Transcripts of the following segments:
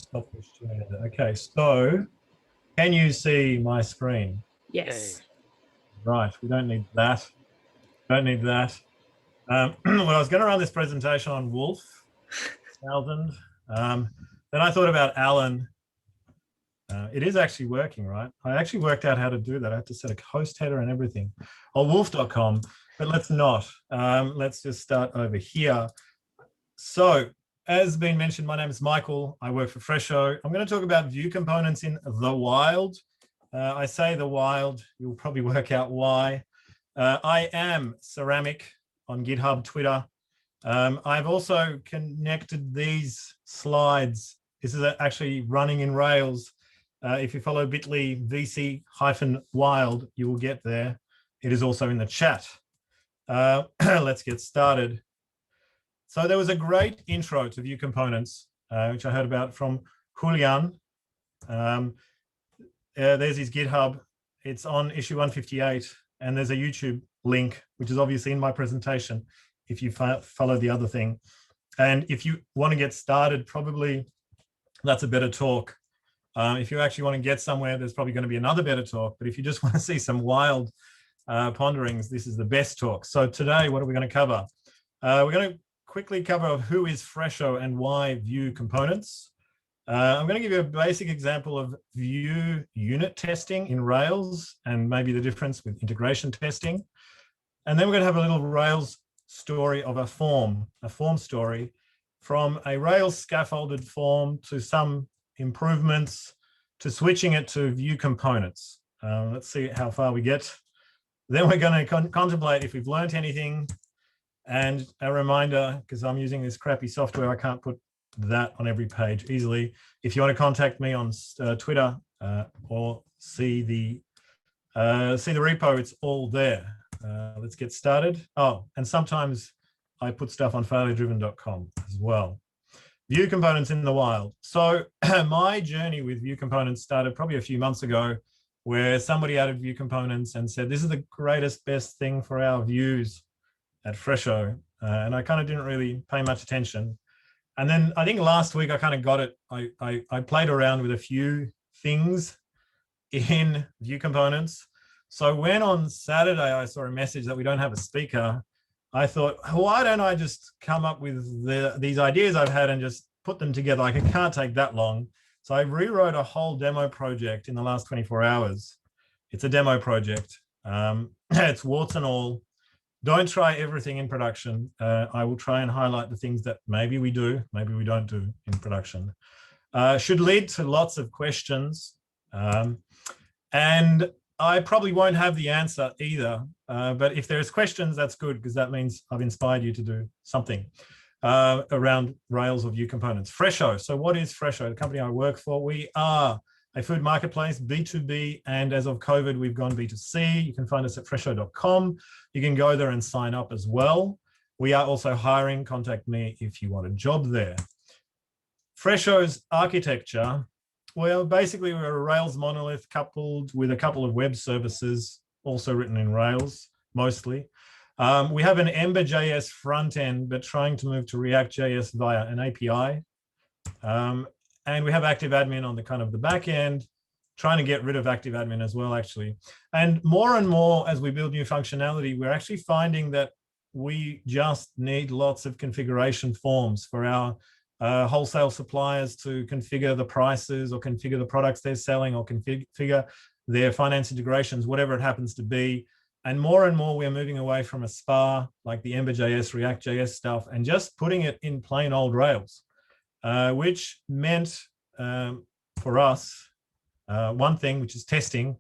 stop the share. Okay, so can you see my screen? Yes. Right, we don't need that. Don't need that. Well, I was going to run this presentation on Wolf 1000. Then I thought about Alan. It is actually working, right? I actually worked out how to do that. I had to set a host header and everything on wolf.com, but let's not. Let's just start over here. So, as been mentioned, my name is Michael. I work for Fresho. I'm going to talk about view components in the wild. I say the wild, you'll probably work out why. I am Ceramic on GitHub, Twitter. I've also connected these slides. This is actually running in Rails. If you follow bit.ly vc-wild, you will get there. It is also in the chat. Let's get started. So there was a great intro to view components, which I heard about from Julian. There's his GitHub. It's on issue 158, and there's a YouTube link, which is obviously in my presentation, if you follow the other thing. And if you want to get started, probably that's a better talk. If you actually want to get somewhere, there's probably going to be another better talk. But if you just want to see some wild ponderings, this is the best talk. So today, what are we going to cover? We're going to quickly cover who is Fresho and why view components. I'm going to give you a basic example of view unit testing in Rails and maybe the difference with integration testing. And then we're going to have a little Rails story of a form story from a Rails scaffolded form to some improvements to switching it to view components. Let's see how far we get. Then we're going to contemplate if we've learned anything. And a reminder, because I'm using this crappy software, I can't put that on every page easily. If you want to contact me on Twitter or see the repo, it's all there. Let's get started. Oh, and sometimes I put stuff on failuredriven.com as well. View components in the wild. So my journey with view components started probably a few months ago, where somebody added view components and said, this is the greatest, best thing for our views at Fresho. And I kind of didn't really pay much attention. And then I think last week I kind of got it. I played around with a few things in view components. So when on Saturday I saw a message that we don't have a speaker, I thought, why don't I just come up with these ideas I've had and just put them together? Like, it can't take that long. So I rewrote a whole demo project in the last 24 hours. It's a demo project. It's warts and all. Don't try everything in production. I will try and highlight the things that maybe we do, maybe we don't do in production. Should lead to lots of questions. And I probably won't have the answer either. But if there's questions, that's good, because that means I've inspired you to do something around Rails or view components. Fresho. So what is Fresho? The company I work for, we are a food marketplace, B2B, and as of COVID, we've gone B2C. You can find us at fresho.com. You can go there and sign up as well. We are also hiring. Contact me if you want a job there. Freshos Architecture. Well, basically, we're a Rails monolith coupled with a couple of web services, also written in Rails, mostly. We have an Ember.js front end, but trying to move to React.js via an API. And we have active admin on the kind of the back end, trying to get rid of active admin as well, actually. And more, as we build new functionality, we're actually finding that we just need lots of configuration forms for our wholesale suppliers to configure the prices or configure the products they're selling or configure their finance integrations, whatever it happens to be. And more, we're moving away from a SPA, like the Ember.js, React.js stuff, and just putting it in plain old Rails. Which meant for us, one thing, which is testing.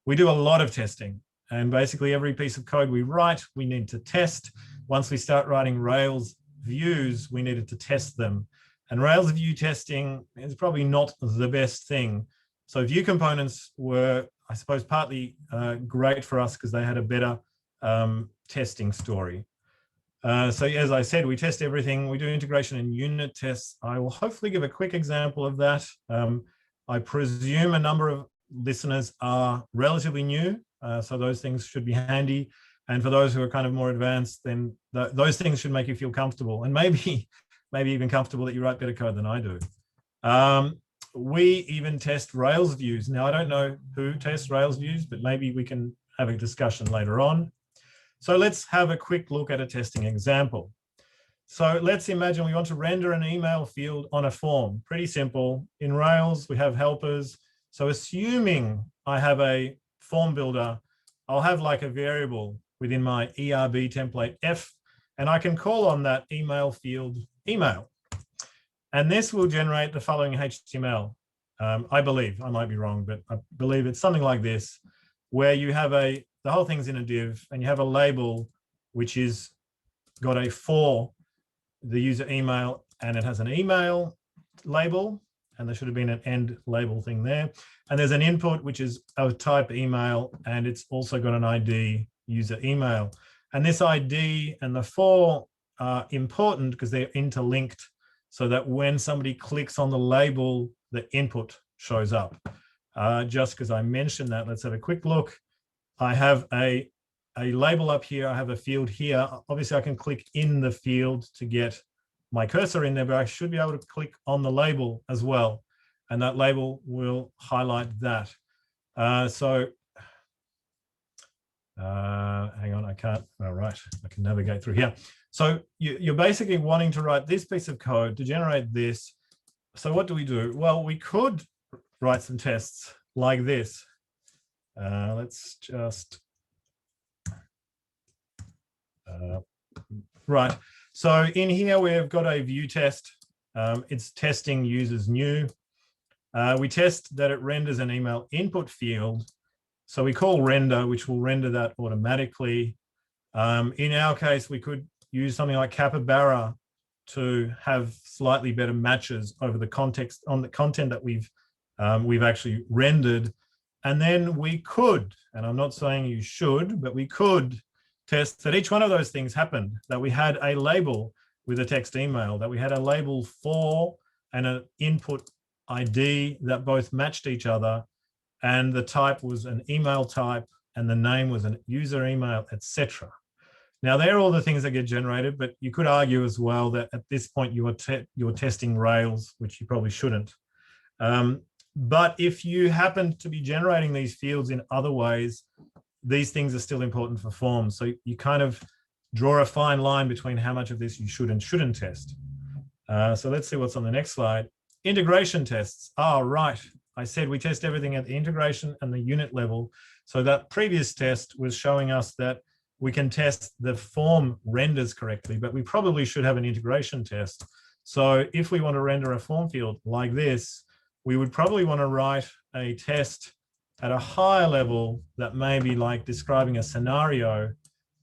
We do a lot of testing, and basically every piece of code we write, we need to test. Once we start writing Rails views, we needed to test them. And Rails view testing is probably not the best thing. So view components were, I suppose, partly great for us because they had a better testing story. So as I said, we test everything. We do integration and unit tests. I will hopefully give a quick example of that. I presume a number of listeners are relatively new, so those things should be handy. And for those who are kind of more advanced, then those things should make you feel comfortable, and maybe even comfortable that you write better code than I do. we even test Rails views. Now, I don't know who tests Rails views, but maybe we can have a discussion later on. So let's have a quick look at a testing example. So let's imagine we want to render an email field on a form. Pretty simple. In Rails, we have helpers. So assuming I have a form builder, I'll have like a variable within my ERB template F, and I can call on that email field email. And this will generate the following HTML. I believe, I might be wrong, but I believe it's something like this, where you have the whole thing's in a div, and you have a label which is got a for the user email, and it has an email label, and there should have been an end label thing there. And there's an input, which is a type email, and it's also got an ID user email. And this ID and the for are important because they're interlinked, so that when somebody clicks on the label, the input shows up. Just because I mentioned that, let's have a quick look. I have a label up here. I have a field here. Obviously, I can click in the field to get my cursor in there, but I should be able to click on the label as well. And that label will highlight that. Hang on, I can't, all right, I can navigate through here. So you're basically wanting to write this piece of code to generate this. So what do we do? Well, we could write some tests like this. Let's just, right. So in here, we've got a view test. It's testing users new. We test that it renders an email input field. So we call render, which will render that automatically. In our case, we could use something like Capybara to have slightly better matches over the context on the content that we've actually rendered. And then we could, and I'm not saying you should, but we could test that each one of those things happened, that we had a label with a text email, that we had a label for and an input ID that both matched each other, and the type was an email type, and the name was an user email, etc. Now, they're all the things that get generated, but you could argue as well that at this point you're testing Rails, which you probably shouldn't. But if you happen to be generating these fields in other ways, these things are still important for forms. So you kind of draw a fine line between how much of this you should and shouldn't test. So let's see what's on the next slide. Integration tests. Oh, right. I said we test everything at the integration and the unit level. So that previous test was showing us that we can test the form renders correctly, but we probably should have an integration test. So if we want to render a form field like this, we would probably want to write a test at a higher level that may be like describing a scenario,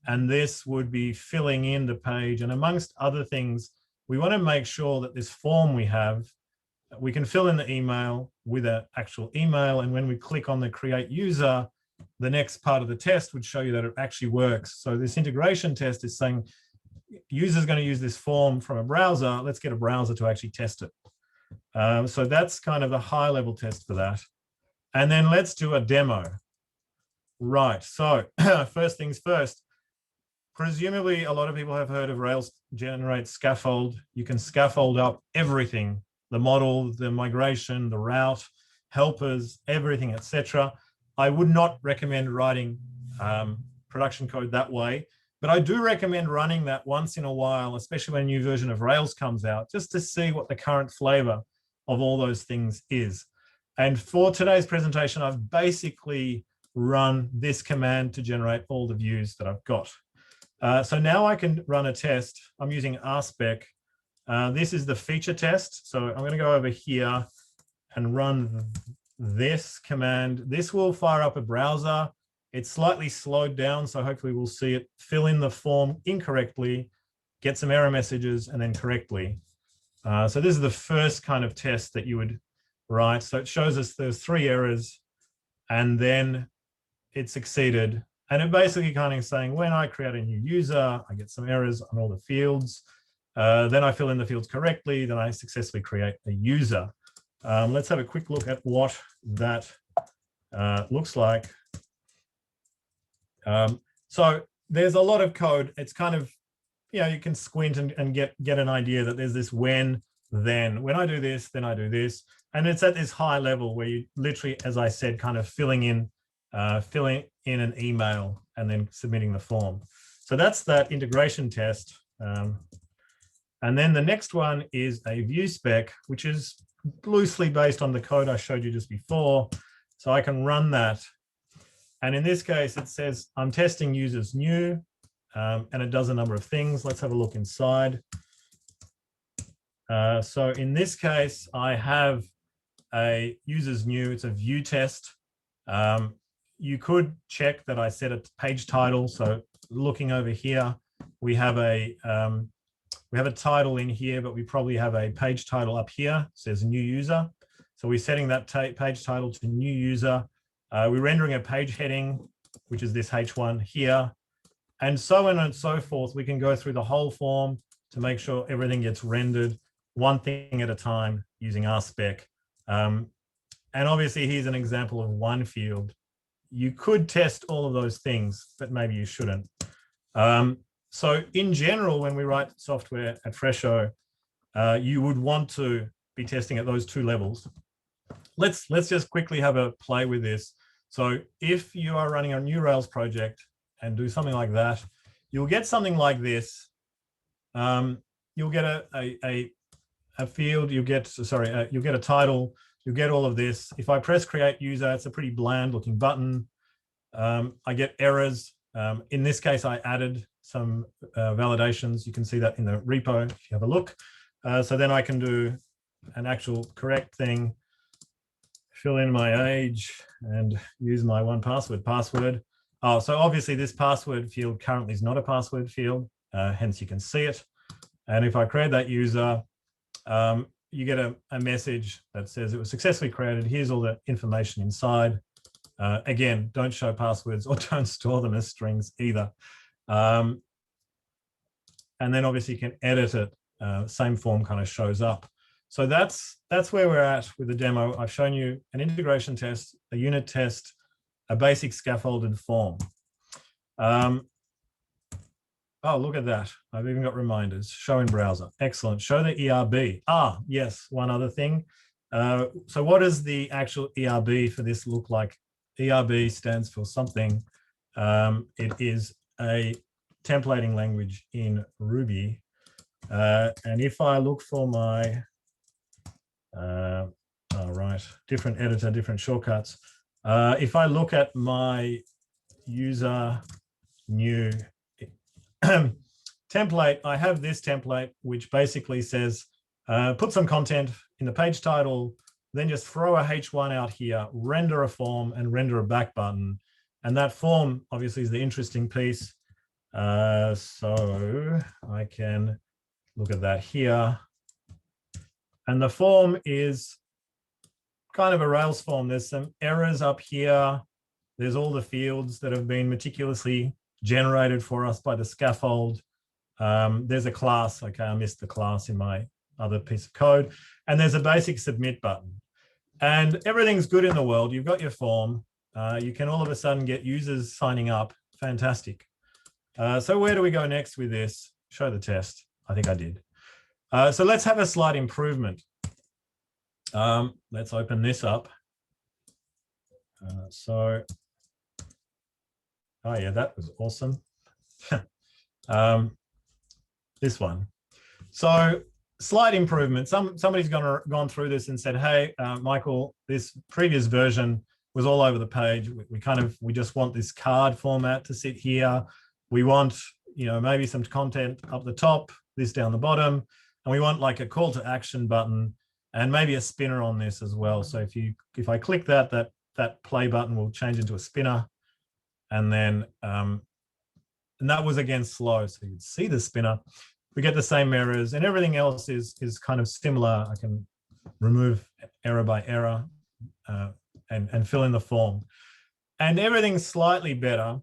and this would be filling in the page. And amongst other things, we want to make sure that this form we have, we can fill in the email with an actual email. And when we click on the create user, the next part of the test would show you that it actually works. So this integration test is saying, user's going to use this form from a browser. Let's get a browser to actually test it. So that's kind of a high level test for that. And then let's do a demo. Right, so first things first, presumably a lot of people have heard of Rails generate Scaffold. You can scaffold up everything, the model, the migration, the route, helpers, everything, etc. I would not recommend writing production code that way, but I do recommend running that once in a while, especially when a new version of Rails comes out, just to see what the current flavor of all those things is. And for today's presentation, I've basically run this command to generate all the views that I've got. So now I can run a test. I'm using RSpec. This is the feature test. So I'm going to go over here and run this command. This will fire up a browser. It's slightly slowed down, so hopefully we'll see it fill in the form incorrectly, get some error messages, and then correctly. So this is the first kind of test that you would write. So it shows us there's 3 errors, and then it succeeded. And it basically kind of saying, when I create a new user, I get some errors on all the fields. Then I fill in the fields correctly. Then I successfully create a user. Let's have a quick look at what that looks like. So there's a lot of code. It's kind of, you know, you can squint and get an idea that there's this when, then. When I do this, then I do this. And it's at this high level where you literally, as I said, kind of filling in an email and then submitting the form. So that's that integration test. And then the next one is a view spec, which is loosely based on the code I showed you just before. So I can run that. And in this case, it says I'm testing users new, and it does a number of things. Let's have a look inside. So in this case, I have a users new, it's a view test. You could check that I set a page title. So looking over here, we have a title in here, but we probably have a page title up here. It says new user. So we're setting that page title to new user. We're rendering a page heading, which is this H1 here, and so on and so forth. We can go through the whole form to make sure everything gets rendered one thing at a time using RSpec. And obviously, here's an example of one field. You could test all of those things, but maybe you shouldn't. So in general, when we write software at Fresho, you would want to be testing at those two levels. Let's just quickly have a play with this. So if you are running a new Rails project and do something like that, you'll get something like this. You'll get a field, you'll get a title, you'll get all of this. If I press create user, it's a pretty bland looking button. I get errors. In this case, I added some validations. You can see that in the repo if you have a look. So then I can do an actual correct thing, fill in my age and use my 1Password password. Oh, so obviously this password field currently is not a password field, hence you can see it. And if I create that user, you get a message that says it was successfully created. Here's all the information inside. Again, don't show passwords or don't store them as strings either. And then obviously you can edit it. Same form kind of shows up. So that's where we're at with the demo. I've shown you an integration test, a unit test, a basic scaffolded form. Oh, look at that. I've even got reminders. Show in browser. Excellent. Show the ERB. Ah, yes, one other thing. So what does the actual ERB for this look like? ERB stands for something. It is a templating language in Ruby. And if I look for my, different editor, different shortcuts. If I look at my user new template, I have this template, which basically says, put some content in the page title, then just throw a H1 out here, render a form and render a back button. And that form obviously is the interesting piece. So I can look at that here. And the form is kind of a Rails form. There's some errors up here. There's all the fields that have been meticulously generated for us by the scaffold. There's a class. Okay, I missed the class in my other piece of code. And there's a basic submit button. And everything's good in the world. You've got your form. You can all of a sudden get users signing up. Fantastic. So where do we go next with this? Show the test. I think I did. So let's have a slight improvement. Let's open this up. Oh yeah, that was awesome. This one. So slight improvement. Somebody's gone through this and said, hey, Michael, this previous version was all over the page. We just want this card format to sit here. We want, maybe some content up the top, this down the bottom, and we want like a call to action button and maybe a spinner on this as well. So if I click that play button will change into a spinner, and then and that was again slow, so you'd see the spinner. We get the same errors, and everything else is kind of similar. I can remove error by error and fill in the form, and everything's slightly better.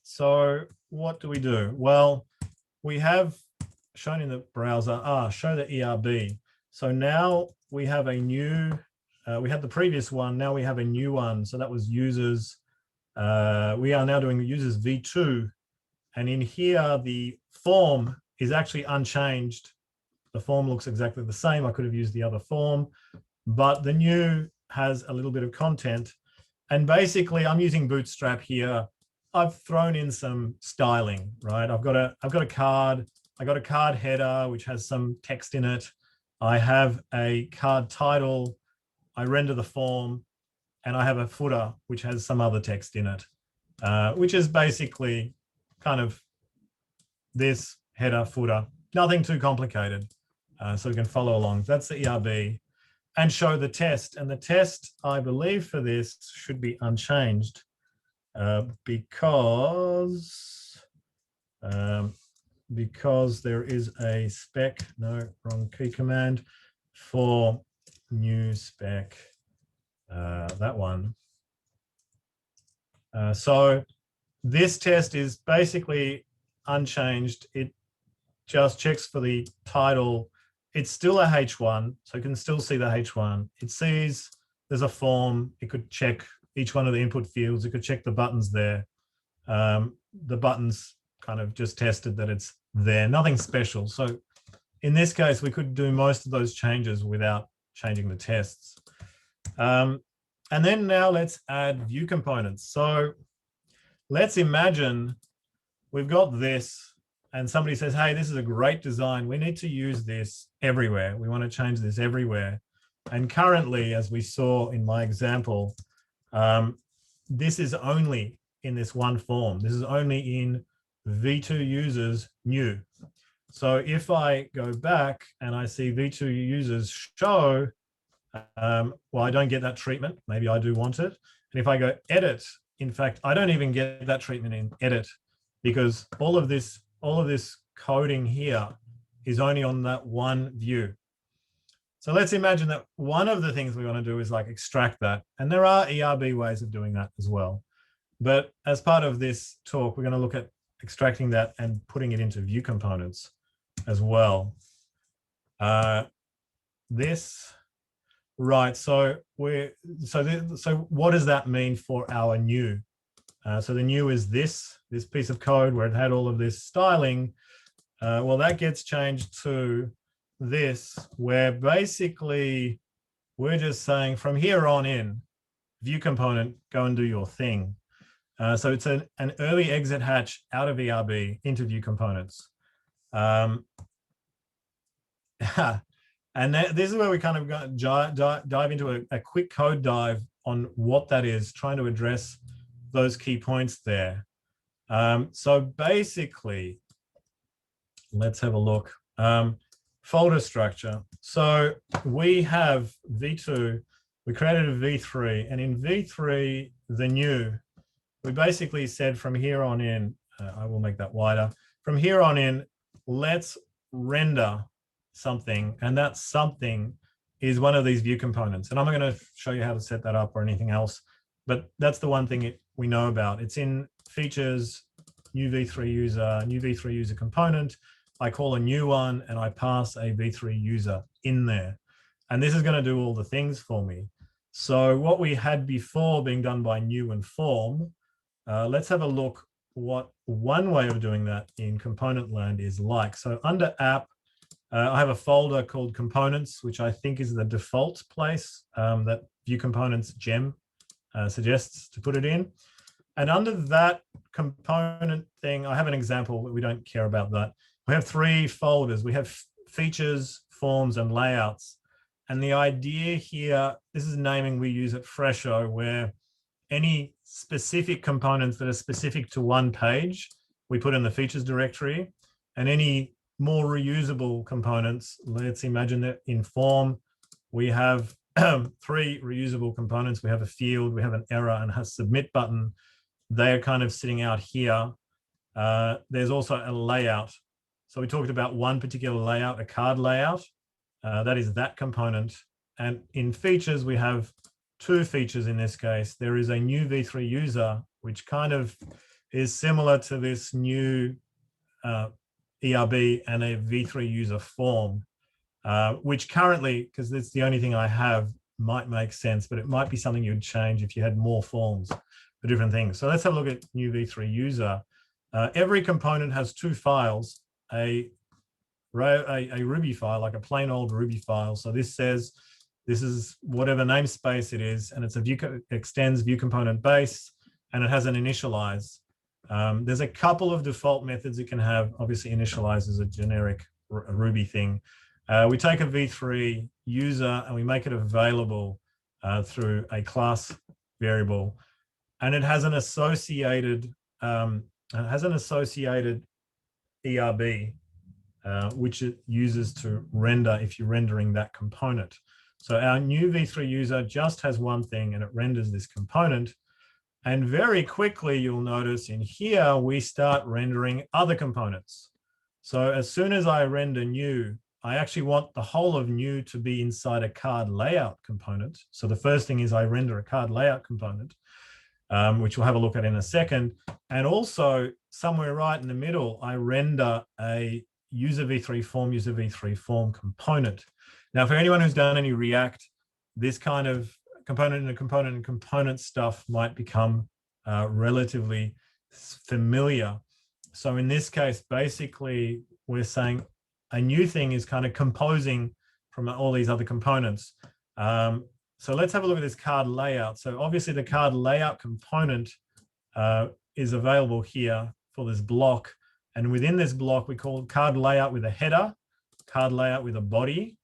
So what do we do? Well, we have shown in the browser, show the ERB. So now we have a new, we had the previous one, now we have a new one. So that was users. We are now doing users v2. And in here, the form is actually unchanged. The form looks exactly the same. I could have used the other form, but the new has a little bit of content. And basically I'm using Bootstrap here. I've thrown in some styling, right? I've got a card. I got a card header, which has some text in it. I have a card title. I render the form, and I have a footer, which has some other text in it, which is basically kind of this header, footer, nothing too complicated. So we can follow along. That's the ERB, and show the test. And the test, I believe, for this should be unchanged because there is a spec, no, wrong key command, for new spec, that one. So this test is basically unchanged. It just checks for the title. It's still a H1, so you can still see the H1. It sees there's a form. It could check each one of the input fields. It could check the buttons there. The buttons kind of just tested that it's there, nothing special. So in this case, we could do most of those changes without changing the tests. And then now let's add view components. So let's imagine we've got this and somebody says, hey, this is a great design. We need to use this everywhere. We want to change this everywhere. And currently, as we saw in my example, this is only in this one form. This is only in V2 users new. So if I go back and I see V2 users show, well, I don't get that treatment. Maybe I do want it. And if I go edit, in fact, I don't even get that treatment in edit because all of this coding here is only on that one view. So let's imagine that one of the things we want to do is like extract that. And there are ERB ways of doing that as well. But as part of this talk, we're going to look at extracting that and putting it into view components as well. Right. So what does that mean for our new? So the new is this piece of code where it had all of this styling. Well, that gets changed to this, where basically we're just saying from here on in, view component, go and do your thing. So it's an early exit hatch out of ERB into view components. And this is where we kind of dive into a quick code dive on what that is, trying to address those key points there. So basically, let's have a look. Folder structure. So we have V2, we created a V3, and in V3, the new, we basically said from here on in, I will make that wider. From here on in, let's render something, and that something is one of these view components. And I'm not going to show you how to set that up or anything else, but that's the one thing we know about. It's in features, new V3 user component. I call a new one and I pass a V3 user in there. And this is going to do all the things for me. So what we had before being done by new and form, let's have a look what one way of doing that in component land is like. So under app, I have a folder called components, which I think is the default place that view components gem suggests to put it in. And under that component thing, I have an example, but we don't care about that. We have 3 folders. We have features, forms, and layouts. And the idea here, this is naming we use at Fresho, where any specific components that are specific to one page, we put in the features directory. And any more reusable components, let's imagine that in form, we have 3 reusable components. We have a field, we have an error, and a submit button. They are kind of sitting out here. There's also a layout. So we talked about one particular layout, a card layout. That is that component. And in features, we have 2 features in this case. There is a new V3 user, which kind of is similar to this new ERB, and a V3 user form, which currently, because it's the only thing I have, might make sense, but it might be something you'd change if you had more forms for different things. So let's have a look at new V3 user. Every component has 2 files, a Ruby file, like a plain old Ruby file. So this says This is whatever namespace it is, and it's a extends view component base, and it has an initialize. There's a couple of default methods it can have. Obviously, initialize is a generic Ruby thing. We take a v3 user and we make it available through a class variable, and it has an associated ERB, which it uses to render if you're rendering that component. So our new v3 user just has one thing, and it renders this component. And very quickly, you'll notice in here, we start rendering other components. So as soon as I render new, I actually want the whole of new to be inside a card layout component. So the first thing is I render a card layout component, which we'll have a look at in a second. And also somewhere right in the middle, I render a user v3 form component. Now, for anyone who's done any React, this kind of component stuff might become relatively familiar. So in this case, basically, we're saying a new thing is kind of composing from all these other components. So let's have a look at this card layout. So obviously the card layout component is available here for this block. And within this block, we call card layout with a header, card layout with a body,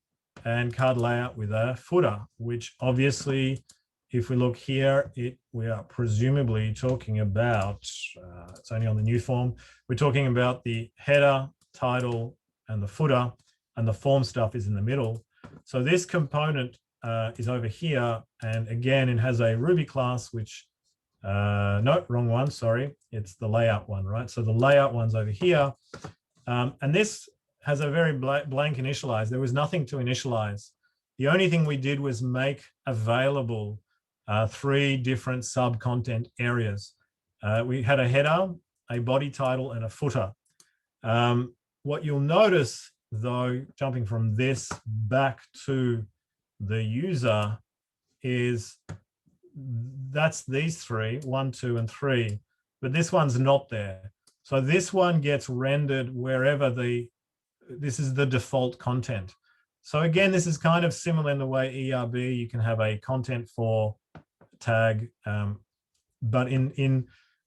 and card layout with a footer, which obviously, if we look here, we are presumably talking about, it's only on the new form, we're talking about the header, title, and the footer, and the form stuff is in the middle. So this component is over here, and again, it has a Ruby class, which, no, wrong one, sorry, it's the layout one, right? So the layout one's over here, and this has a very blank initialize. There was nothing to initialize. The only thing we did was make available 3 different sub-content areas. We had a header, a body title, and a footer. What you'll notice, though, jumping from this back to the user, is that's these 3, 1, 2, and 3, but this one's not there. So this one gets rendered wherever this is the default content. So again, this is kind of similar in the way ERB, you can have a content for tag, but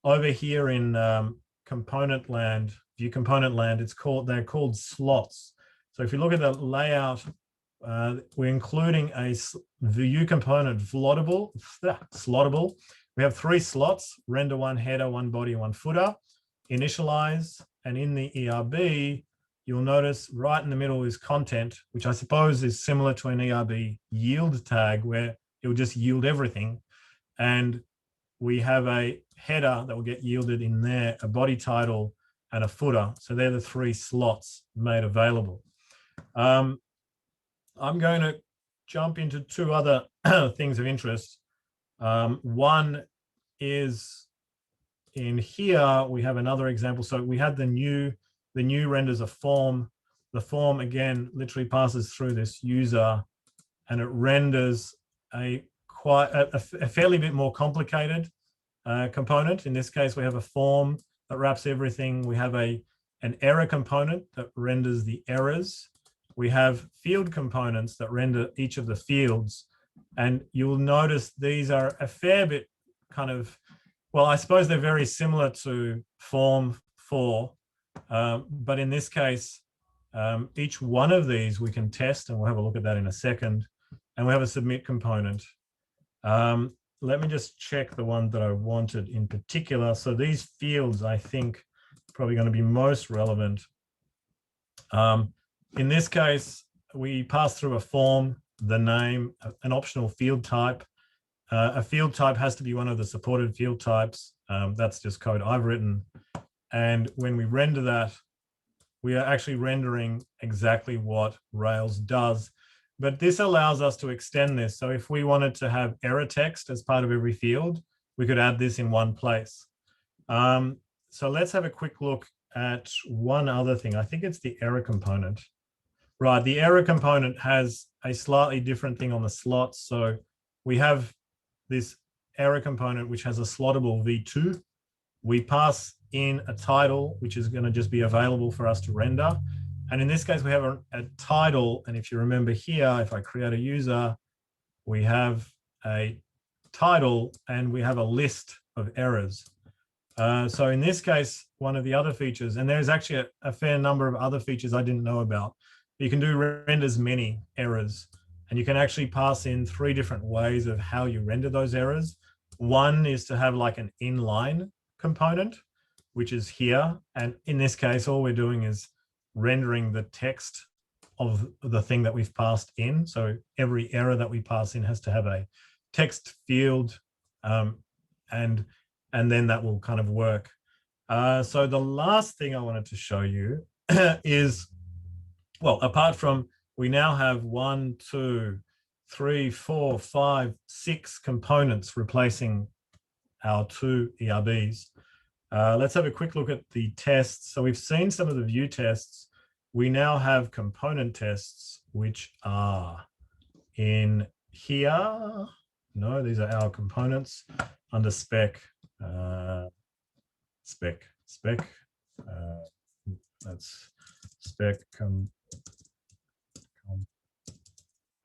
over here in component land, view component land, they're called slots. So if you look at the layout, we're including a view component slottable. We have 3 slots: render 1 header, 1 body, 1 footer, initialize, and in the ERB, you'll notice right in the middle is content, which I suppose is similar to an ERB yield tag, where it will just yield everything. And we have a header that will get yielded in there, a body title, and a footer. So they're the 3 slots made available. I'm going to jump into 2 other things of interest. One is in here, we have another example. So we had the new renders a form. The form, again, literally passes through this user, and it renders a fairly bit more complicated component. In this case, we have a form that wraps everything. We have an error component that renders the errors. We have field components that render each of the fields. And you'll notice these are a fair bit kind of, well, I suppose they're very similar to form 4. But in this case, each one of these we can test, and we'll have a look at that in a second. And we have a submit component. Let me just check the one that I wanted in particular. So these fields, I think, probably going to be most relevant. In this case, we pass through a form, the name, an optional field type. A field type has to be one of the supported field types. That's just code I've written. And when we render that, we are actually rendering exactly what Rails does. But this allows us to extend this. So if we wanted to have error text as part of every field, we could add this in one place. So let's have a quick look at one other thing. I think it's the error component. Right, the error component has a slightly different thing on the slots. So we have this error component, which has a slottable v2. We pass in a title, which is going to just be available for us to render. And in this case, we have a title. And if you remember here, if I create a user, we have a title, and we have a list of errors. So in this case, one of the other features, and there's actually a fair number of other features I didn't know about. You can do renders many errors, and you can actually pass in 3 different ways of how you render those errors. One is to have like an inline component, which is here. And in this case, all we're doing is rendering the text of the thing that we've passed in. So every error that we pass in has to have a text field, and then that will kind of work. So the last thing I wanted to show you is, well, apart from we now have 1, 2, 3, 4, 5, 6 components replacing our 2 ERBs. Let's have a quick look at the tests. So we've seen some of the view tests. We now have component tests, which are in here. No, these are our components under spec. That's spec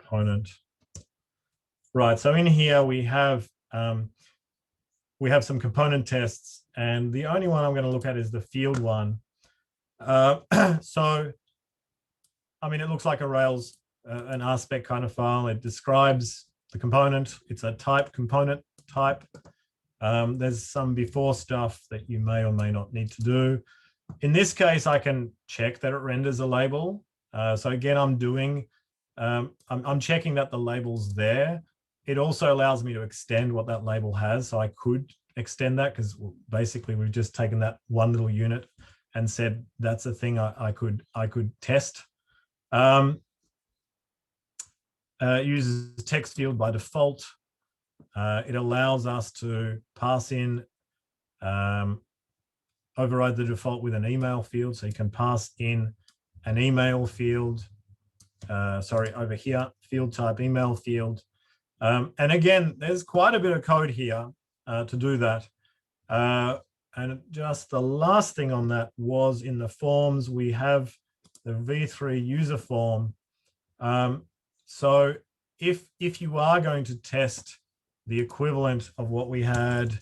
component. Right, so in here we have some component tests, and the only one I'm going to look at is the field one. So, I mean, it looks like a Rails, an RSpec kind of file. It describes the component. It's a type component type. There's some before stuff that you may or may not need to do. In this case, I can check that it renders a label. So again, I'm checking that the label's there. It also allows me to extend what that label has. So I could extend that because basically we've just taken that one little unit and said that's a thing I could test. Uses text field by default. It allows us to pass in, override the default with an email field. So you can pass in an email field, over here, field type email field. And again, there's quite a bit of code here to do that. And just the last thing on that was in the forms, we have the V3 user form. So if you are going to test the equivalent of what we had,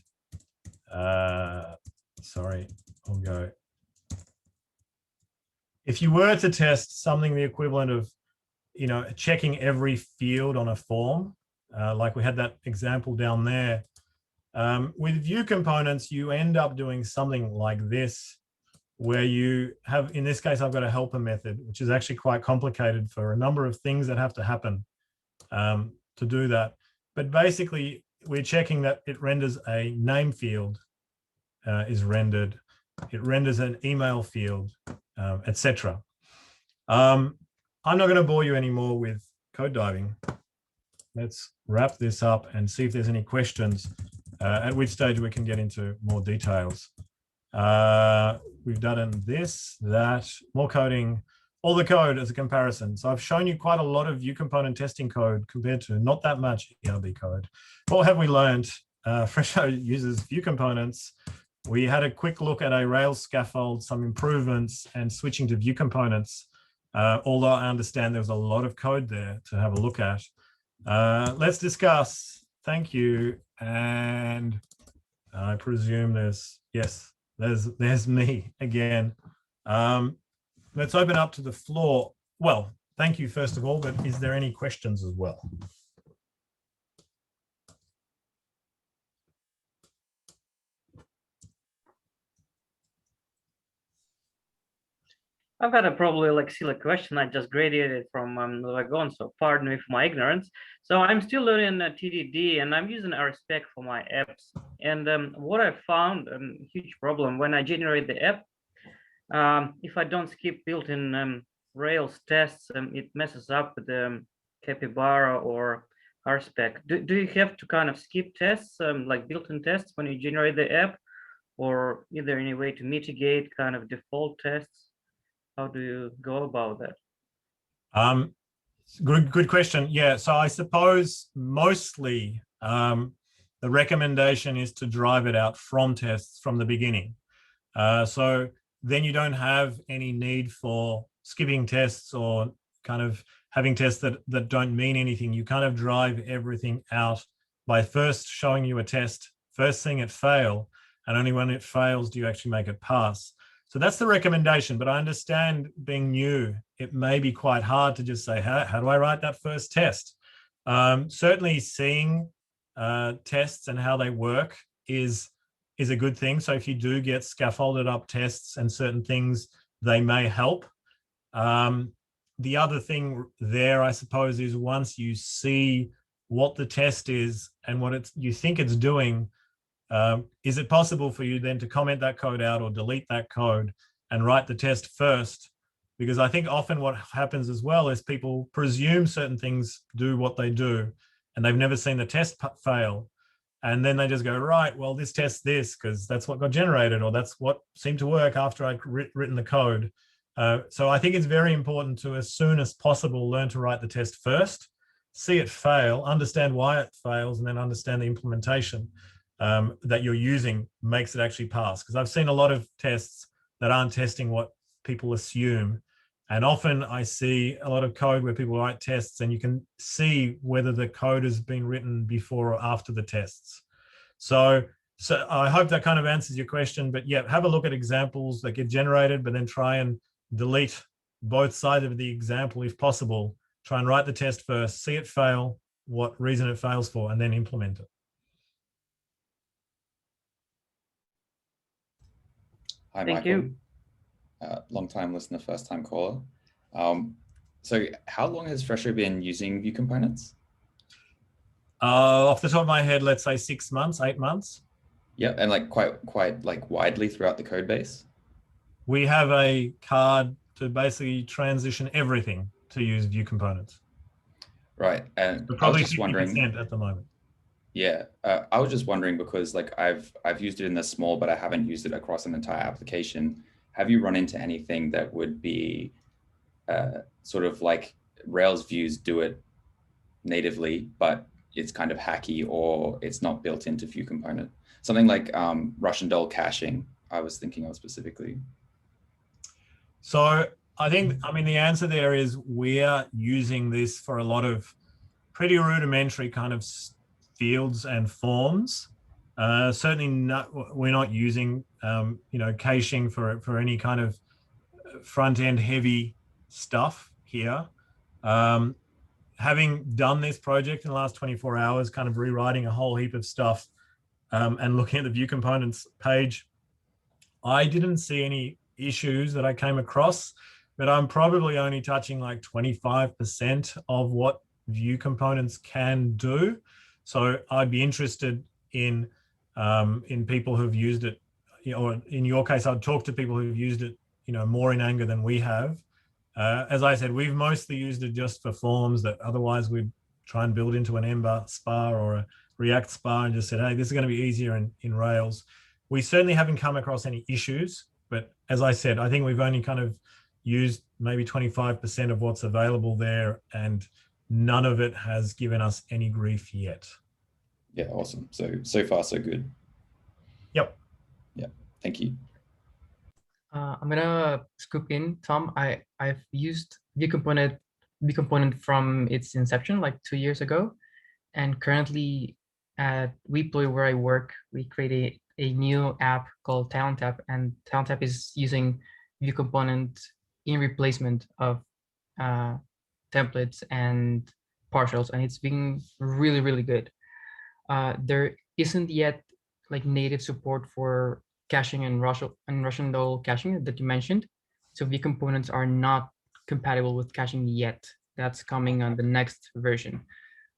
if you were to test something the equivalent of, checking every field on a form, like we had that example down there, with view components, you end up doing something like this, where you have, in this case, I've got a helper method, which is actually quite complicated for a number of things that have to happen to do that. But basically, we're checking that it renders a name field is rendered. It renders an email field, etc. I'm not going to bore you anymore with code diving. Let's wrap this up and see if there's any questions, at which stage we can get into more details. We've done this, that, more coding, all the code as a comparison. So I've shown you quite a lot of view component testing code compared to not that much ERB code. What have we learned? Fresho uses view components. We had a quick look at a Rails scaffold, some improvements, and switching to view components. Although I understand there's a lot of code there to have a look at. Let's discuss. Thank you. And I presume there's me again. Let's open up to the floor. Well, thank you first of all, but is there any questions as well? I've got a probably like silly question. I just graduated from Wagon, so pardon me for my ignorance. So I'm still learning TDD, and I'm using RSpec for my apps. And what I found a huge problem when I generate the app, if I don't skip built-in Rails tests, it messes up with the Capybara or RSpec. Do you have to kind of skip tests, like built-in tests when you generate the app, or is there any way to mitigate kind of default tests? How do you go about that? Good question. Yeah, so I suppose mostly the recommendation is to drive it out from tests from the beginning. So then you don't have any need for skipping tests or kind of having tests that don't mean anything. You kind of drive everything out by first showing you a test, first seeing it fail, and only when it fails do you actually make it pass. So that's the recommendation, but I understand being new, it may be quite hard to just say, how do I write that first test? Certainly seeing tests and how they work is a good thing. So if you do get scaffolded up tests and certain things, they may help. The other thing there, I suppose, is once you see what the test is and what you think it's doing, is it possible for you then to comment that code out or delete that code and write the test first? Because I think often what happens as well is people presume certain things do what they do and they've never seen the test fail. And then they just go, right, well, this tests this because that's what got generated or that's what seemed to work after I'd written the code. So I think it's very important to, as soon as possible, learn to write the test first, see it fail, understand why it fails, and then understand the implementation that you're using makes it actually pass. Because I've seen a lot of tests that aren't testing what people assume. And often I see a lot of code where people write tests and you can see whether the code has been written before or after the tests. So I hope that kind of answers your question, but yeah, have a look at examples that get generated, but then try and delete both sides of the example if possible. Try and write the test first, see it fail, what reason it fails for, and then implement it. Hi, Thank Michael. you. Long-time listener, first-time caller. So how long has Fresho been using view components? Off the top of my head, let's say 6 months, 8 months. Yeah, and like quite like widely throughout the code base. We have a card to basically transition everything to use view components. Right, and We're I was probably just 50% wondering. at the moment. Yeah, I was just wondering because like I've used it in the small, but I haven't used it across an entire application. Have you run into anything that would be sort of like Rails views do it natively, but it's kind of hacky or it's not built into view component? Something like Russian doll caching, I was thinking of specifically. So I mean, the answer there is we're using this for a lot of pretty rudimentary kind of fields and forms. Certainly we're not using, caching for any kind of front end heavy stuff here. Having done this project in the last 24 hours, kind of rewriting a whole heap of stuff and looking at the view components page, I didn't see any issues that I came across, but I'm probably only touching like 25% of what view components can do. So I'd be interested in people who've used it, or in your case, I'd talk to people who've used it, more in anger than we have. As I said, we've mostly used it just for forms that otherwise we'd try and build into an Ember spa or a React spa and just said, hey, this is going to be easier in Rails. We certainly haven't come across any issues, but as I said, I think we've only kind of used maybe 25% of what's available there, and none of it has given us any grief yet. Yeah, awesome. So far, so good. Yep. Yeah, thank you. I'm gonna scoop in, Tom. I've used view component from its inception like 2 years ago, and currently at Weebly where I work, we created a new app called Talent App, and Talent App is using view component in replacement of templates and partials, and it's been really, really good. There isn't yet like native support for caching and Russian doll caching that you mentioned. So view components are not compatible with caching yet. That's coming on the next version.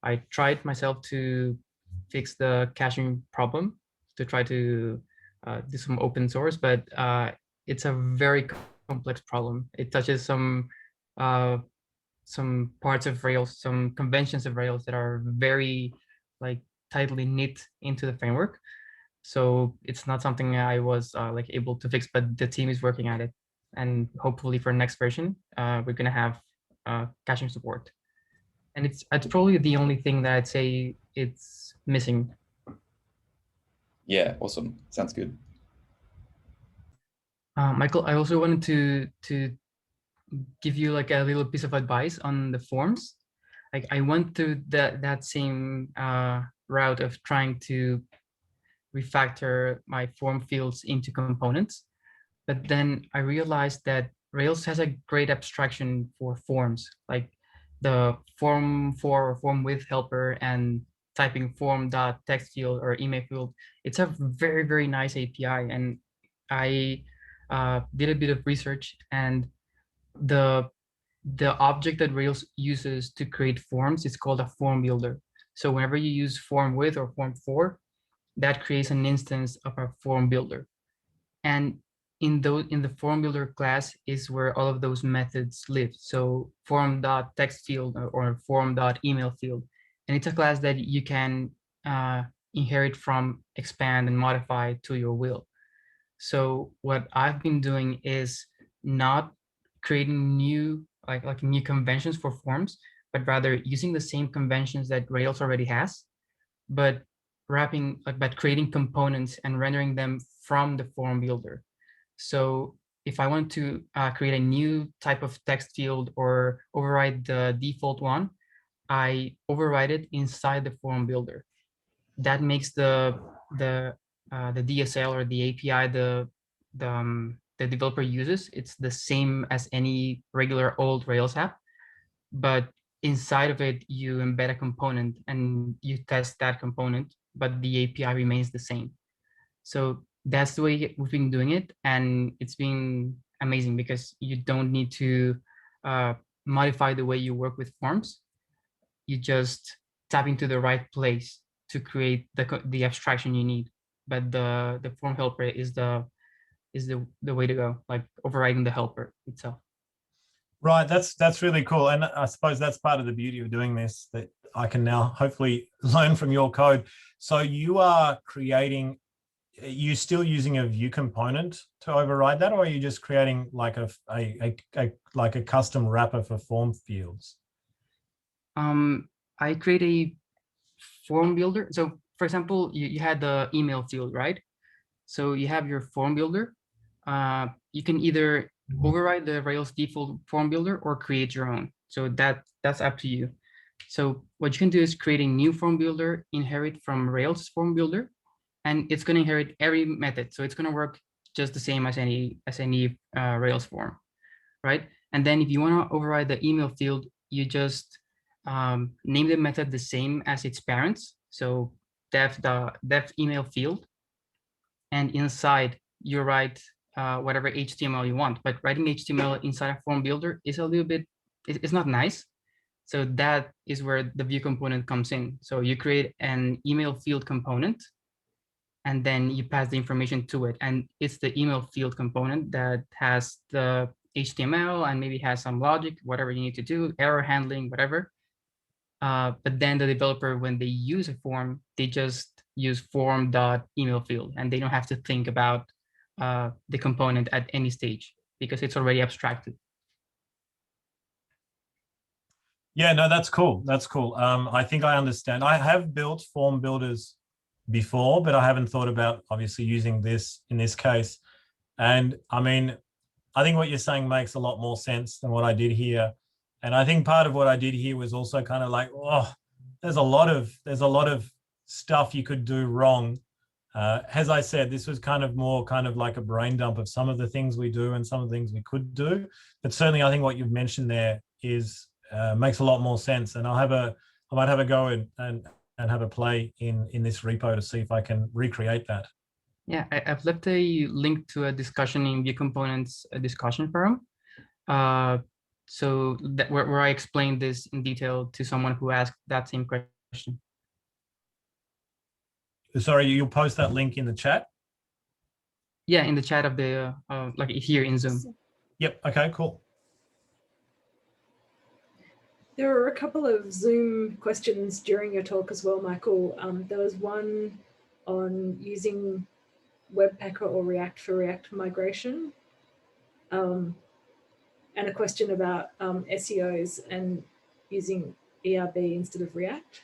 I tried myself to fix the caching problem to try to do some open source, but it's a very complex problem. It touches some parts of Rails, some conventions of Rails that are very like tightly knit into the framework. So it's not something I was like able to fix, but the team is working at it. And hopefully for next version, we're gonna have caching support. And it's probably the only thing that I'd say it's missing. Yeah, awesome. Sounds good. Michael, I also wanted to give you like a little piece of advice on the forms. Like I went through that same route of trying to refactor my form fields into components. But then I realized that Rails has a great abstraction for forms, like the form for or form with helper and typing form.text field or email field. It's a very, very nice API. And I did a bit of research, and the object that Rails uses to create forms is called a form builder. So whenever you use form with or form for, that creates an instance of a form builder. And in the form builder class is where all of those methods live. So form.text field or form.email field. And it's a class that you can inherit from, expand, and modify to your will. So what I've been doing is not creating new new conventions for forms, but rather using the same conventions that Rails already has, but but creating components and rendering them from the form builder. So if I want to create a new type of text field or override the default one, I override it inside the form builder. That makes the DSL or the API the developer uses, it's the same as any regular old Rails app, but inside of it you embed a component and you test that component, but the API remains the same. So that's the way we've been doing it, and it's been amazing because you don't need to modify the way you work with forms. You just tap into the right place to create the abstraction you need. But the form helper is the way to go, like overriding the helper itself. Right, that's really cool. And I suppose that's part of the beauty of doing this, that I can now hopefully learn from your code. So you are creating, you still using a view component to override that, or are you just creating like a custom wrapper for form fields? I create a form builder. So for example, you had the email field, right? So you have your form builder. You can either override the Rails default form builder or create your own. So that's up to you. So what you can do is create a new form builder, inherit from Rails form builder, and it's going to inherit every method. So it's going to work just the same as any Rails form, right? And then if you want to override the email field, you just name the method the same as its parents. So def email field, and inside you write whatever HTML you want. But writing HTML inside a form builder is a little bit, it's not nice. So that is where the view component comes in. So you create an email field component, and then you pass the information to it. And it's the email field component that has the HTML and maybe has some logic, whatever you need to do, error handling, whatever. But then the developer, when they use a form, they just use form.email field, and they don't have to think about the component at any stage because it's already abstracted. Yeah, no, that's cool. That's cool. I think I understand. I have built form builders before, but I haven't thought about obviously using this in this case. And I mean, I think what you're saying makes a lot more sense than what I did here. And I think part of what I did here was also kind of like, oh, there's a lot of stuff you could do wrong. As I said, this was kind of like a brain dump of some of the things we do and some of the things we could do. But certainly I think what you've mentioned there is makes a lot more sense. And I might have a go and have a play in this repo to see if I can recreate that. Yeah, I've left a link to a discussion in View Components, a discussion forum. So that where I explained this in detail to someone who asked that same question. Sorry, you'll post that link in the chat? Yeah, in the chat of the like here in Zoom. Yep. Okay, cool. There were a couple of Zoom questions during your talk as well, Michael. There was one on using Webpacker or React for React migration, and a question about SEOs and using ERB instead of React.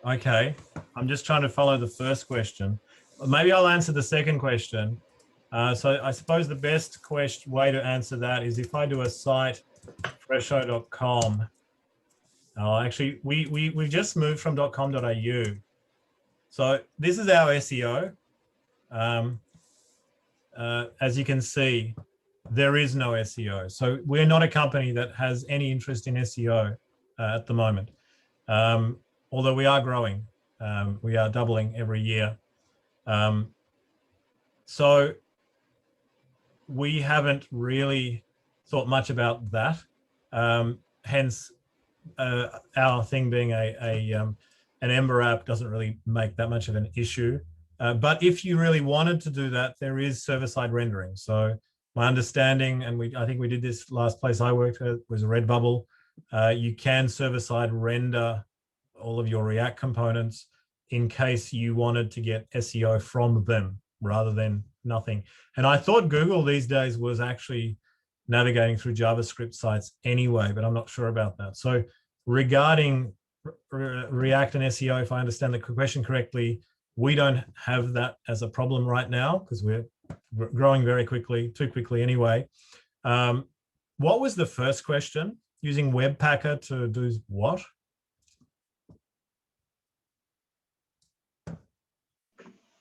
Okay, I'm just trying to follow the first question. maybe I'll answer the second question. So I suppose the best way to answer that is if I do a site, fresho.com. Actually, we've just moved from .com.au. So this is our SEO. As you can see, there is no SEO. So we're not a company that has any interest in SEO at the moment. Although we are growing, we are doubling every year. So we haven't really thought much about that. Hence, our thing being an Ember app doesn't really make that much of an issue. But if you really wanted to do that, there is server-side rendering. So my understanding, and I think we did this last place I worked at, was Redbubble. You can server-side render all of your React components in case you wanted to get SEO from them rather than nothing. And I thought Google these days was actually navigating through JavaScript sites anyway, but I'm not sure about that. So regarding React and SEO, if I understand the question correctly, we don't have that as a problem right now because we're growing very quickly, too quickly anyway. What was the first question? Using Webpacker to do what?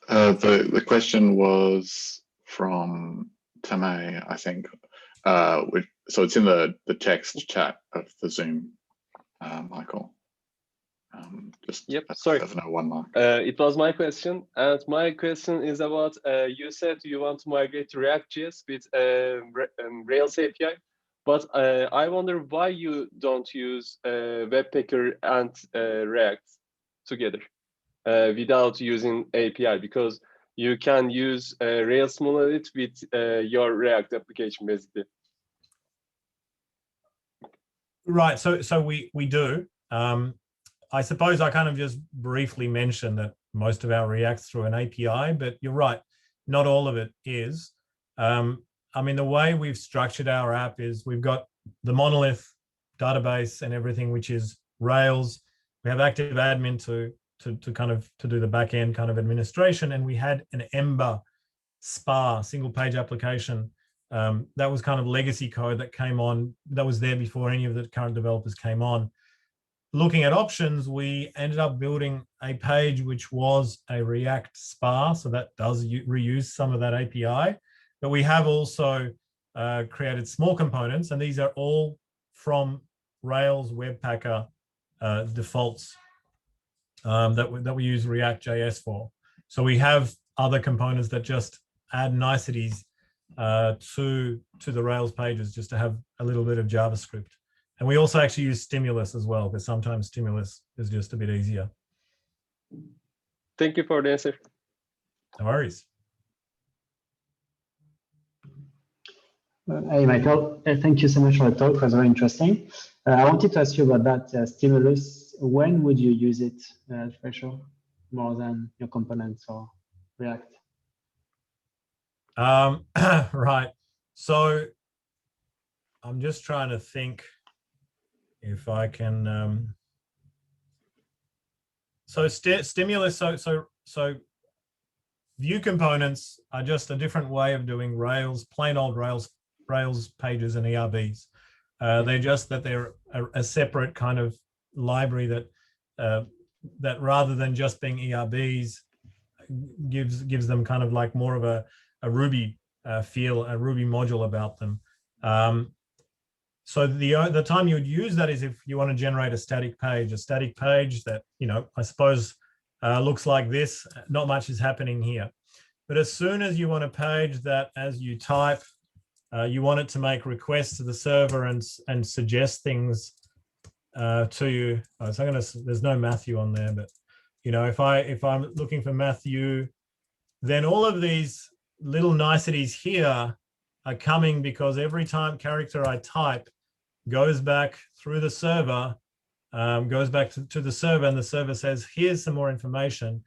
The question was from Tamay, I think. So it's in the text chat of the Zoom, Michael. Yep, sorry. 701 mark. It was my question, and my question is about, you said you want to migrate to React.js with Rails API, but I wonder why you don't use Webpacker and React together without using API, because you can use Rails monolith with your React application, basically. Right, so we do. I suppose I kind of just briefly mentioned that most of our React's through an API, but you're right, not all of it is. I mean, the way we've structured our app is we've got the monolith database and everything, which is Rails. We have active admin to do the back end kind of administration, and we had an Ember SPA single page application that was kind of legacy code that came on, that was there before any of the current developers came on. Looking at options, we ended up building a page which was a React SPA, so that does reuse some of that API. But we have also created small components, and these are all from Rails Webpacker defaults that we use React.js for. So we have other components that just add niceties to the Rails pages just to have a little bit of JavaScript. And we also actually use Stimulus as well, because sometimes Stimulus is just a bit easier. Thank you for the answer. No worries. Hey, Michael. Thank you so much for the talk. It was very interesting. I wanted to ask you about that Stimulus. When would you use it at Fresho more than your components or React? Right. So I'm just trying to think if I can. So Stimulus. So view components are just a different way of doing Rails, plain old Rails pages and ERBs. They're just that they're a separate kind of library that rather than just being ERBs gives them kind of like more of a Ruby feel, a Ruby module about them. So the time you would use that is if you want to generate a static page that, you know, I suppose looks like this. Not much is happening here. But as soon as you want a page that as you type, you want it to make requests to the server and suggest things to you. Oh, so there's no Matthew on there, but you know, if I'm looking for Matthew, then all of these little niceties here are coming because every time character I type goes back through the server, goes back to the server, and the server says, here's some more information,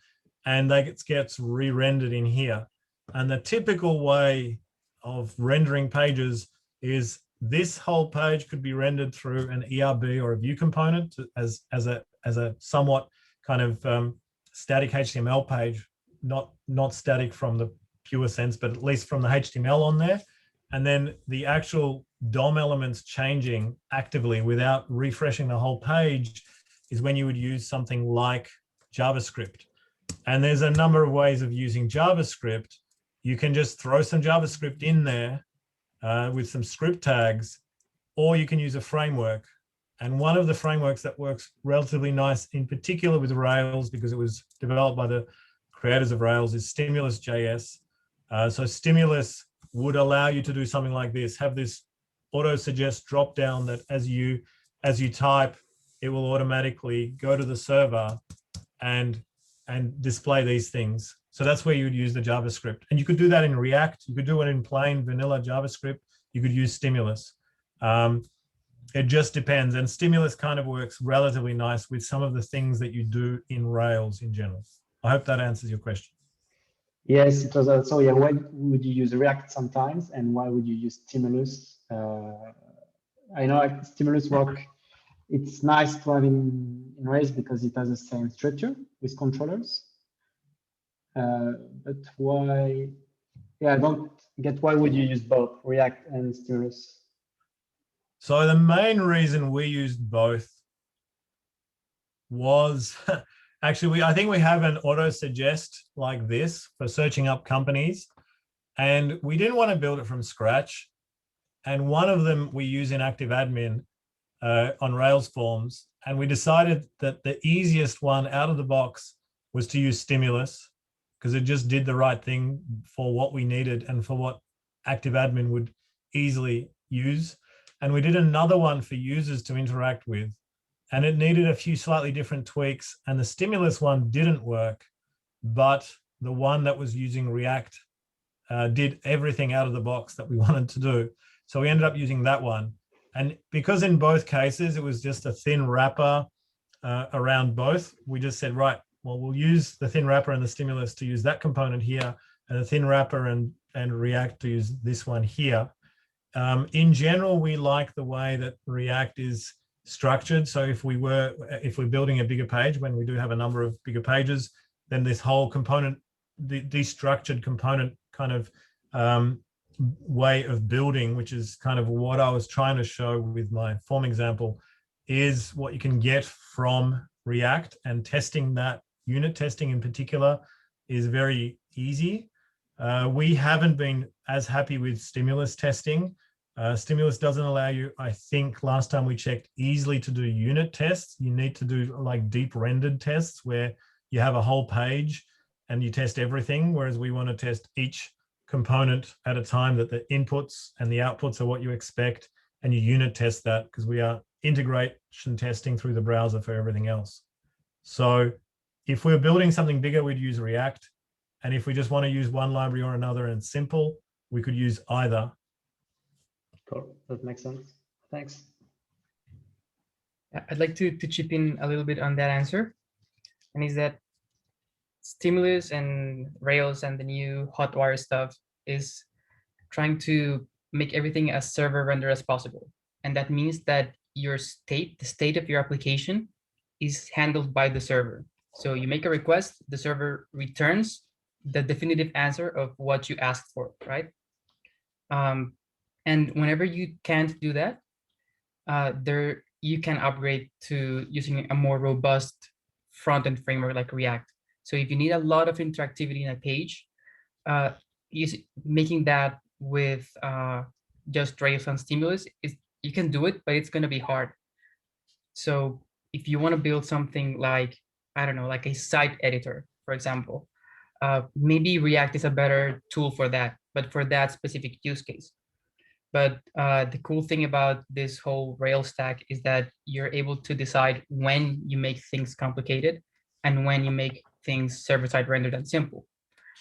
and that gets re-rendered in here. And the typical way of rendering pages is this whole page could be rendered through an ERB or a view component as a somewhat kind of static HTML page not static from the pure sense, but at least from the HTML on there. And then the actual DOM elements changing actively without refreshing the whole page is when you would use something like JavaScript. And there's a number of ways of using JavaScript. You can just throw some JavaScript in there with some script tags, or you can use a framework. And one of the frameworks that works relatively nice, in particular with Rails, because it was developed by the creators of Rails, is Stimulus.js. So Stimulus would allow you to do something like this, have this auto suggest drop down that as you type, it will automatically go to the server and display these things. So that's where you would use the JavaScript. And you could do that in React. You could do it in plain vanilla JavaScript. You could use Stimulus. It just depends. And Stimulus kind of works relatively nice with some of the things that you do in Rails in general. I hope that answers your question. Yes, it was also, yeah, why would you use React sometimes and why would you use Stimulus? I know like Stimulus work, it's nice to have in Rails because it has the same structure with controllers. But why, yeah, I don't get why would you use both React and Stimulus? So the main reason we used both was actually, I think we have an auto suggest like this for searching up companies, and we didn't want to build it from scratch. And one of them we use in Active Admin on Rails forms. And we decided that the easiest one out of the box was to use Stimulus because it just did the right thing for what we needed and for what Active Admin would easily use. And we did another one for users to interact with. And it needed a few slightly different tweaks. And the Stimulus one didn't work, but the one that was using React did everything out of the box that we wanted to do. So we ended up using that one. And because in both cases, it was just a thin wrapper around both, we just said, right, well, we'll use the thin wrapper and the Stimulus to use that component here, and the thin wrapper and React to use this one here. In general, we like the way that React is structured. So if we're building a bigger page, when we do have a number of bigger pages, then this whole component, the destructured component kind of way of building, which is kind of what I was trying to show with my form example, is what you can get from React, and testing that, unit testing in particular, is very easy. We haven't been as happy with Stimulus testing. Stimulus doesn't allow you, I think last time we checked, easily to do unit tests. You need to do like deep rendered tests where you have a whole page and you test everything, whereas we want to test each component at a time, that the inputs and the outputs are what you expect, and you unit test that because we are integration testing through the browser for everything else. So if we're building something bigger, we'd use React. And if we just want to use one library or another and simple, we could use either. Cool, that makes sense. Thanks. I'd like to chip in a little bit on that answer. And is that Stimulus and Rails and the new Hotwire stuff is trying to make everything as server rendered as possible. And that means that your state, the state of your application, is handled by the server. So you make a request, the server returns the definitive answer of what you asked for, right? And whenever you can't do that, you can upgrade to using a more robust front-end framework like React. So if you need a lot of interactivity in a page, making that with just Rails and Stimulus, you can do it, but it's going to be hard. So if you want to build something like, I don't know, like a site editor, for example, maybe React is a better tool for that, but for that specific use case. But the cool thing about this whole Rails stack is that you're able to decide when you make things complicated and when you make things server-side rendered and simple,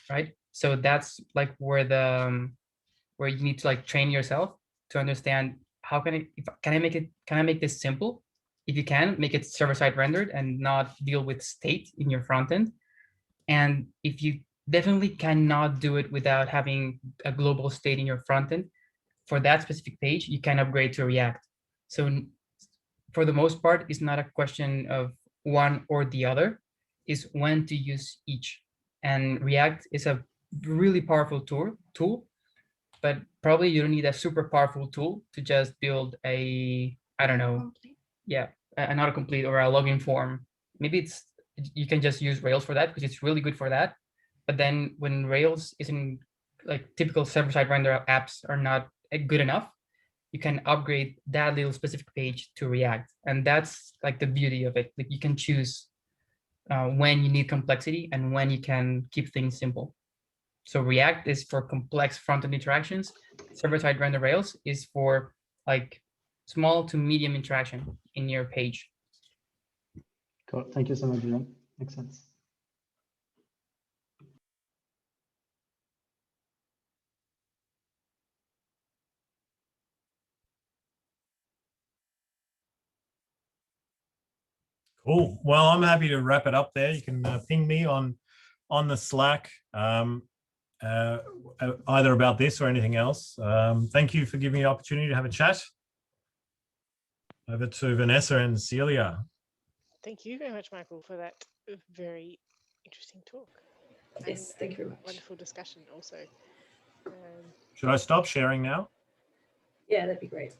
right? So that's like where where you need to like train yourself to understand how can I make this simple? If you can, make it server-side rendered and not deal with state in your front end. And if you definitely cannot do it without having a global state in your front end, for that specific page, you can upgrade to React. So for the most part, it's not a question of one or the other, it's when to use each. And React is a really powerful tool, but probably you don't need a super powerful tool to just build a, I don't know, yeah, an autocomplete or a login form. Maybe you can just use Rails for that because it's really good for that. But then when Rails isn't, like typical server-side render apps are not good enough, you can upgrade that little specific page to React. And that's like the beauty of it. Like you can choose when you need complexity and when you can keep things simple. So React is for complex front-end interactions. Server-side render Rails is for like small to medium interaction in your page. Cool. Thank you so much, Julian. Makes sense. Cool. Well, I'm happy to wrap it up there. You can ping me on the Slack, either about this or anything else. Thank you for giving me the opportunity to have a chat. Over to Vanessa and Celia. Thank you very much, Michael, for that very interesting talk. Yes, thank you very much. Wonderful discussion also. Should I stop sharing now? Yeah, that'd be great.